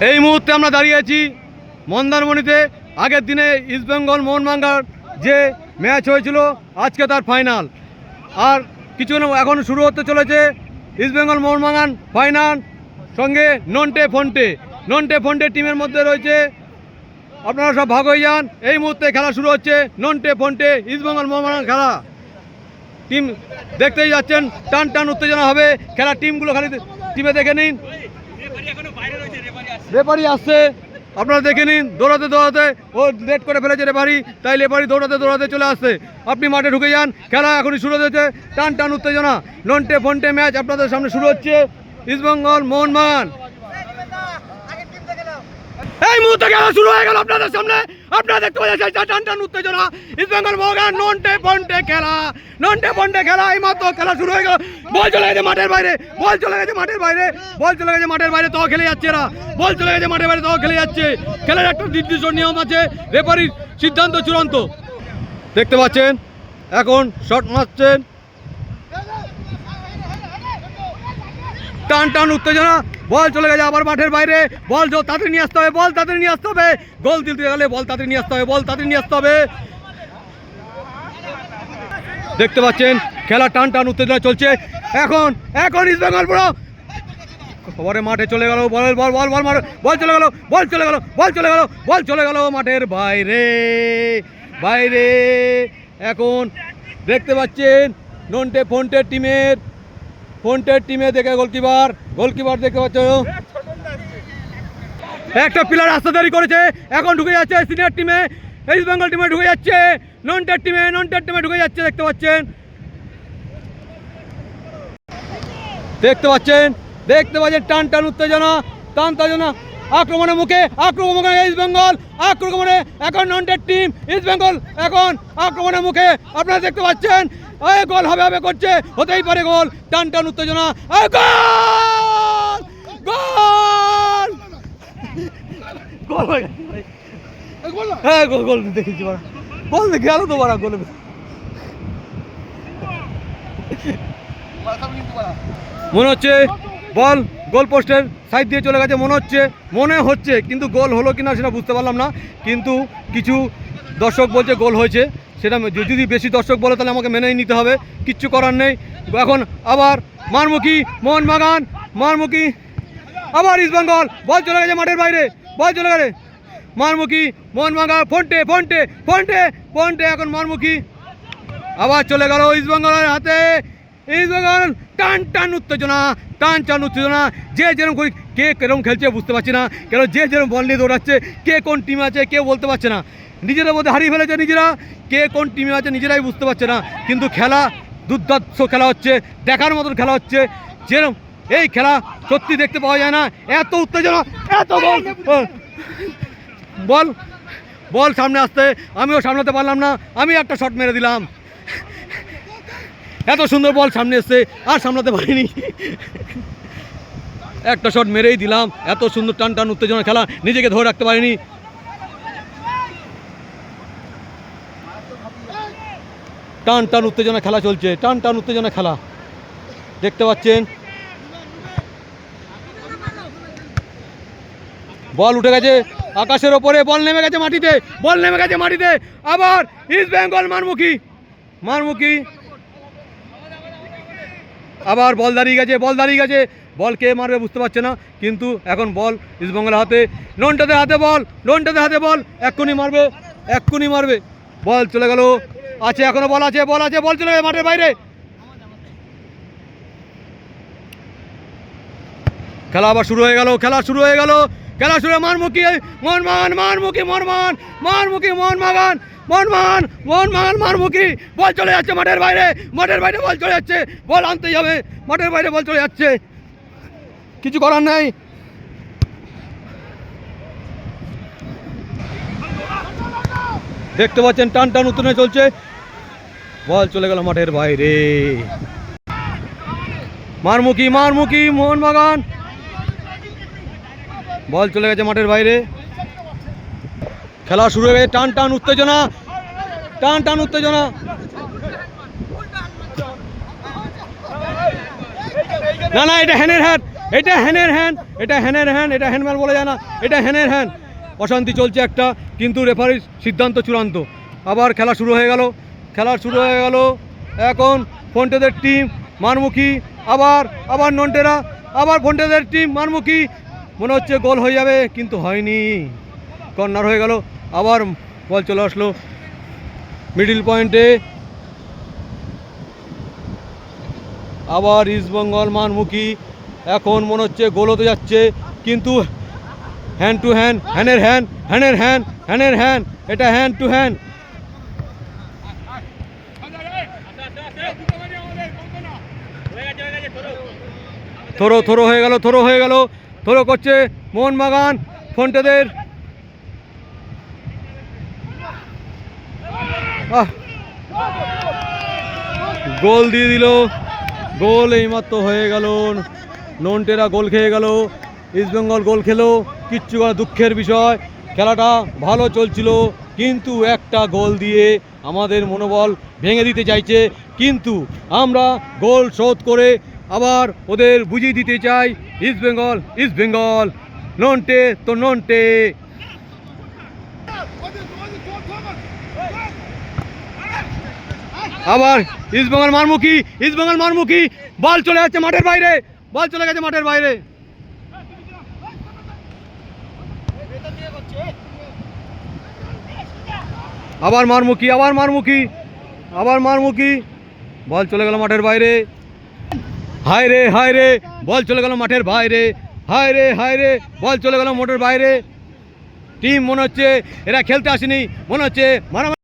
এই মুহূর্তে আমরা দাঁড়িয়ে আছি মন্দারমণিতে। আগের দিনে ইস্টবেঙ্গল মোহনবাগান যে ম্যাচ হয়েছিল আজকে তার ফাইনাল। আর কিছুক্ষণ এখন শুরু হতে চলেছে ইস্টবেঙ্গল মোহনবাগান ফাইনাল, সঙ্গে নন্টে ফন্টে টিমের মধ্যে রয়েছে। আপনারা সব ভাগ হয়ে যান। এই মুহূর্তে খেলা শুরু হচ্ছে নন্টে ফন্টে ইস্টবেঙ্গল মোহনবাগান খেলা। টিম দেখতেই যাচ্ছেন, টান উত্তেজনা হবে খেলা। টিমগুলো খালি টিমে দেখে নিন, রেফারি আসছে, আপনারা দেখে নিন। দৌড়াতে ও লেট করে ফেলেছে রেফারি, তাই রেফারি দৌড়াতে চলে আসছে। আপনি মাঠে ঢুকে যান, খেলা এখনই শুরু হয়েছে। টান উত্তেজনা, নন্টে ফন্টে ম্যাচ আপনাদের সামনে শুরু হচ্ছে। ইস্টবেঙ্গল মোহনবাগান এই মুহূর্তে খেলা শুরু হয়ে গেল আপনাদের সামনে। আপনারা দেখতে পাচ্ছেন টান উত্তেজনা, ইস্টবেঙ্গল মোহনবাগান নন্টে ফন্টে খেলা। এই মাত্র খেলা শুরু হয়ে গেল। বল চলে গেছে মাঠের বাইরে, তো খেলে যাচ্ছে এরা। বল চলে গেছে মাঠের বাইরে, তো খেলে যাচ্ছে। খেলার একটা নির্দিষ্ট নিয়ম আছে, রেফারির সিদ্ধান্ত চূড়ান্ত। দেখতে পাচ্ছেন এখন শট মারছেন। টান উত্তেজনা, বল চলে গেছে আবার মাঠের বাইরে। বল তাড়াতাড়ি নিয়ে আসতে হবে, গোল দিতে গেলে বল তাড়াতাড়ি নিয়ে আসতে হবে। দেখতে পাচ্ছেন খেলা টান উত্তেজনা চলছে। এখন ইস্টবেঙ্গল পুরো খবরে মাঠে চলে গেল। বল চলে গেল মাঠের বাইরে। এখন দেখতে পাচ্ছেন নন্টে ফন্টের টিমে দেখে গোলকিপার দেখতে পাচ্ছ, একটা প্লেয়ার রাস্তাদারি করেছে। এখন ঢুকে যাচ্ছে সিনিয়র টিমে, ইস্টবেঙ্গল টিমে ঢুকে যাচ্ছে, নন্টের টিমে ঢুকে যাচ্ছে। দেখতে পাচ্ছেন টান উত্তেজনা, আক্রমণের মুখে ইস্টবেঙ্গল, এখন নন্টের টিম ইস্টবেঙ্গল এখন আক্রমণের মুখে। আপনারা দেখতে পাচ্ছেন গোল হবে করছে, হতেই পারে গোল। টান উত্তেজনা, গোল দেখেছি, গোল দেখে গেল তো গোল। মনে হচ্ছে বল গোল পোস্টের সাইড দিয়ে চলে গেছে মনে হচ্ছে, কিন্তু গোল হলো কিনা সেটা বুঝতে পারলাম না। কিন্তু কিছু দর্শক বলছে গোল হয়েছে। সেটা যদি বেশি দর্শক বলে তাহলে আমাকে মেনেই নিতে হবে, কিচ্ছু করার নেই। এখন আবার মারমুখী মোহনবাগান, আবার ইস্টবেঙ্গল। বল চলে গেছে মাঠের বাইরে, মারমুখী মোহনবাগান, ফন্টে এখন মারমুখী। আবার চলে গেল ইস্টবেঙ্গলের হাতে। ইস্টবেঙ্গল টান উত্তেজনা, যে যেরকম কে কেরম খেলছে বুঝতে পারছি না। কেন যে যেরকম বল নিয়ে দৌড়াচ্ছে, কে কোন টিমে আছে কেউ বলতে পারছে না। নিজেদের মধ্যে হারিয়ে ফেলেছে নিজেরা, কে কোন টিমে আছে নিজেরাই বুঝতে পারছে না। কিন্তু খেলা দুর্দান্ত খেলা হচ্ছে, দেখার মতন খেলা হচ্ছে। যেরকম এই খেলা সত্যি দেখতে পাওয়া যায় না, এত উত্তেজনা, এত বল সামনে আসতে আমিও সামলাতে পারলাম না। আমি একটা শট মেরে দিলাম, এত সুন্দর বল সামনে এসছে আর সামলাতে পারিনি। একটা শট মেরেই দিলাম। এত সুন্দর টান উত্তেজনা খেলা, নিজেকে ধরে রাখতে পারিনি। টান উত্তেজনা খেলা চলছে, টান উত্তেজনা খেলা দেখতে পাচ্ছেন। বল উঠে গেছে আকাশের ওপরে, বল নেমে গেছে মাটিতে। আবার ইস্টবেঙ্গল মারমুখী, আবার বল দাঁড়িয়ে গেছে। বল কে মারবে বুঝতে পারছে না, কিন্তু এখন বল ইস্টবেঙ্গলের হাতে। নন্টেদের হাতে বল, এক্ষুনি মারবে। বল চলে গেল, এখনো বল আছে, বল চলে গেছে মাঠের বাইরে। খেলা আবার শুরু হয়ে গেল, মারমুখী বল চলে যাচ্ছে মাঠের বাইরে, বল চলে যাচ্ছে। বল আনতে যাবে, মাঠের বাইরে বল চলে যাচ্ছে, কিছু করার নাই। দেখতে পাচ্ছেন টান উত্তেজনা চলছে। বল চলে গেল মাঠের বাইরে। মারমুখী মোহনবাগান, বল চলে গেছে মাঠের বাইরে। খেলা শুরু হয়ে গেছে, টান উত্তেজনা, না এটা হ্যান্ডের হ্যাট, এটা হ্যানের হ্যান্ড, এটা হ্যানের হ্যান্ড, এটা হ্যান্ডম্যান বলা যায় না, এটা হ্যানের হ্যান্ড। অশান্তি চলছে একটা, কিন্তু রেফারির সিদ্ধান্ত চূড়ান্ত। আবার খেলা শুরু হয়ে গেল, খেলা শুরু হয়ে গেল। এখন ফন্টেদের টিম মারমুখী, আবার আবার নন্টেরা, আবার ফন্টেদের টিম মারমুখী। মনে হচ্ছে গোল হয়ে যাবে, কিন্তু হয়নি, কর্নার হয়ে গেল। আবার বল চলে আসলো মিডিল পয়েন্টে, আবার ইস্টবেঙ্গল মারমুখী। এখন মনে হচ্ছে গোল হতে যাচ্ছে, কিন্তু হ্যান্ড টু হ্যান্ড, হ্যান্ডের হ্যান্ড, হ্যান্ডের হ্যান্ড, হ্যান্ডের হ্যান্ড, এটা hand to hand. Throw throw হয়ে গেল, থ্রো হয়ে গেল, থ্রো করছে মোহনবাগান ফন্টেদের। গোল দিয়ে দিল, গোল এইমাত্র হয়ে গেল। নন্টেরা গোল খেয়ে গেল, ইস্টবেঙ্গল গোল খেলো, কিচ্ছু করা দুঃখের বিষয়। খেলাটা ভালো চলছিল, কিন্তু একটা গোল দিয়ে আমাদের মনোবল ভেঙে দিতে চাইছে। কিন্তু আমরা গোল শোধ করে আবার ওদের বুঝিয়ে দিতে চাই, ইস্টবেঙ্গল ইস্টবেঙ্গল, নন্টে তো নন্টে। আবার ইস্টবেঙ্গল মারমুখী, ইস্টবেঙ্গল মারমুখী, বল চলে যাচ্ছে মাঠের বাইরে, বল চলে গেছে মাঠের বাইরে। আবার মারমুখী, আবার মারমুখী, আবার মারমুখী, বল চলে গেল মাঠের বাইরে। হায় রে হায় রে, বল চলে গেল মাঠের বাইরে, হায় রে হায় রে, বল চলে গেল মাঠের বাইরে। টিম মনে হচ্ছে এরা খেলতে আসেনি, মনে হচ্ছে মারামারি